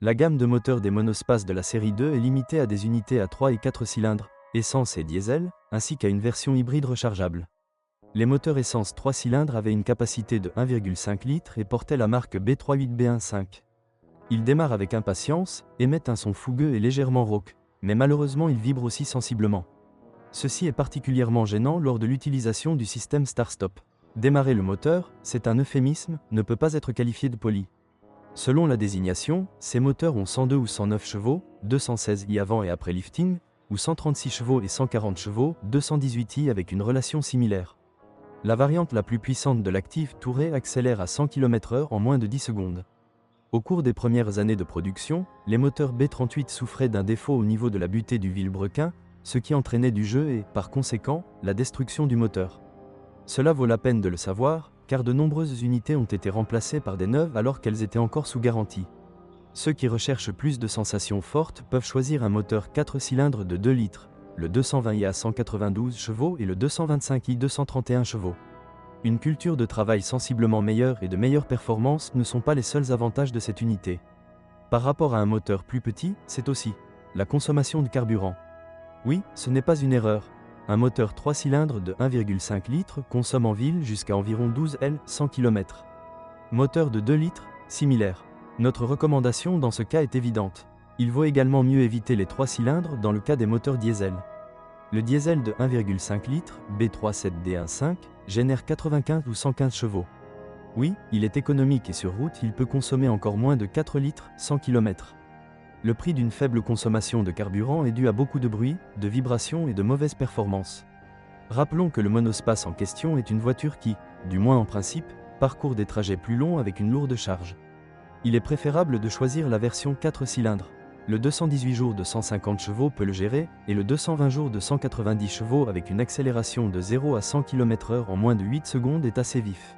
La gamme de moteurs des monospaces de la série 2 est limitée à des unités à 3 et 4 cylindres, essence et diesel, ainsi qu'à une version hybride rechargeable. Les moteurs essence 3 cylindres avaient une capacité de 1,5 litres et portaient la marque B38B15. Ils démarrent avec impatience, émettent un son fougueux et légèrement rauque, mais malheureusement ils vibrent aussi sensiblement. Ceci est particulièrement gênant lors de l'utilisation du système Start-Stop. Démarrer le moteur, c'est un euphémisme, ne peut pas être qualifié de poli. Selon la désignation, ces moteurs ont 102 ou 109 chevaux, 216 i avant et après lifting, ou 136 chevaux et 140 chevaux, 218 i avec une relation similaire. La variante la plus puissante de l'Active Tourer accélère à 100 km/h en moins de 10 secondes. Au cours des premières années de production, les moteurs B38 souffraient d'un défaut au niveau de la butée du vilebrequin, ce qui entraînait du jeu et, par conséquent, la destruction du moteur. Cela vaut la peine de le savoir, car de nombreuses unités ont été remplacées par des neuves alors qu'elles étaient encore sous garantie. Ceux qui recherchent plus de sensations fortes peuvent choisir un moteur 4 cylindres de 2 litres, le 220i à 192 chevaux et le 225i 231 chevaux. Une culture de travail sensiblement meilleure et de meilleures performances ne sont pas les seuls avantages de cette unité. Par rapport à un moteur plus petit, c'est aussi la consommation de carburant. Oui, ce n'est pas une erreur. Un moteur 3 cylindres de 1,5 litres consomme en ville jusqu'à environ 12 L 100 km. Moteur de 2 litres, similaire. Notre recommandation dans ce cas est évidente. Il vaut également mieux éviter les 3 cylindres dans le cas des moteurs diesel. Le diesel de 1,5 litres, B37D15, génère 95 ou 115 chevaux. Oui, il est économique et sur route il peut consommer encore moins de 4 litres 100 km. Le prix d'une faible consommation de carburant est dû à beaucoup de bruit, de vibrations et de mauvaises performances. Rappelons que le monospace en question est une voiture qui, du moins en principe, parcourt des trajets plus longs avec une lourde charge. Il est préférable de choisir la version 4 cylindres. Le 218 jours de 150 chevaux peut le gérer, et le 220 jours de 190 chevaux avec une accélération de 0 à 100 km/h en moins de 8 secondes est assez vif.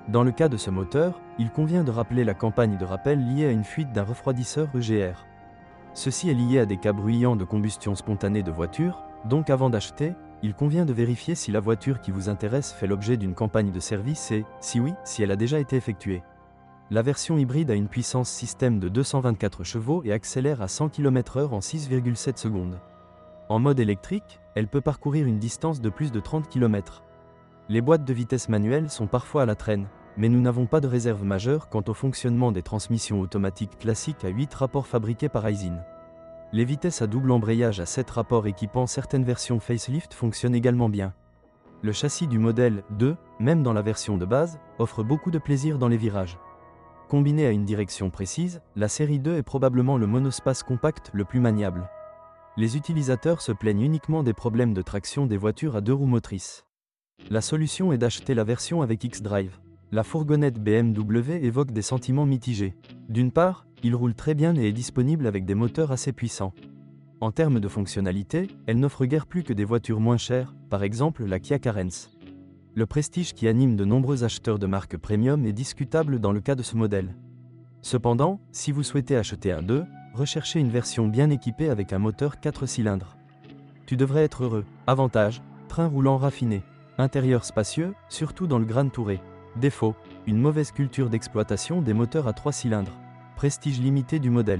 Dans le cas de ce moteur, il convient de rappeler la campagne de rappel liée à une fuite d'un refroidisseur EGR. Ceci est lié à des cas bruyants de combustion spontanée de voiture, donc avant d'acheter, il convient de vérifier si la voiture qui vous intéresse fait l'objet d'une campagne de service et, si oui, si elle a déjà été effectuée. La version hybride a une puissance système de 224 chevaux et accélère à 100 km/h en 6,7 secondes. En mode électrique, elle peut parcourir une distance de plus de 30 km. Les boîtes de vitesse manuelles sont parfois à la traîne, mais nous n'avons pas de réserve majeure quant au fonctionnement des transmissions automatiques classiques à 8 rapports fabriquées par Aisin. Les vitesses à double embrayage à 7 rapports équipant certaines versions facelift fonctionnent également bien. Le châssis du modèle 2, même dans la version de base, offre beaucoup de plaisir dans les virages. Combiné à une direction précise, la série 2 est probablement le monospace compact le plus maniable. Les utilisateurs se plaignent uniquement des problèmes de traction des voitures à 2 roues motrices. La solution est d'acheter la version avec X-Drive. La fourgonnette BMW évoque des sentiments mitigés. D'une part, il roule très bien et est disponible avec des moteurs assez puissants. En termes de fonctionnalité, elle n'offre guère plus que des voitures moins chères, par exemple la Kia Carens. Le prestige qui anime de nombreux acheteurs de marque premium est discutable dans le cas de ce modèle. Cependant, si vous souhaitez acheter un 2, recherchez une version bien équipée avec un moteur 4 cylindres. Tu devrais être heureux. Avantage, train roulant raffiné. Intérieur spacieux, surtout dans le Gran Tourer. Défaut, une mauvaise culture d'exploitation des moteurs à 3 cylindres. Prestige limité du modèle.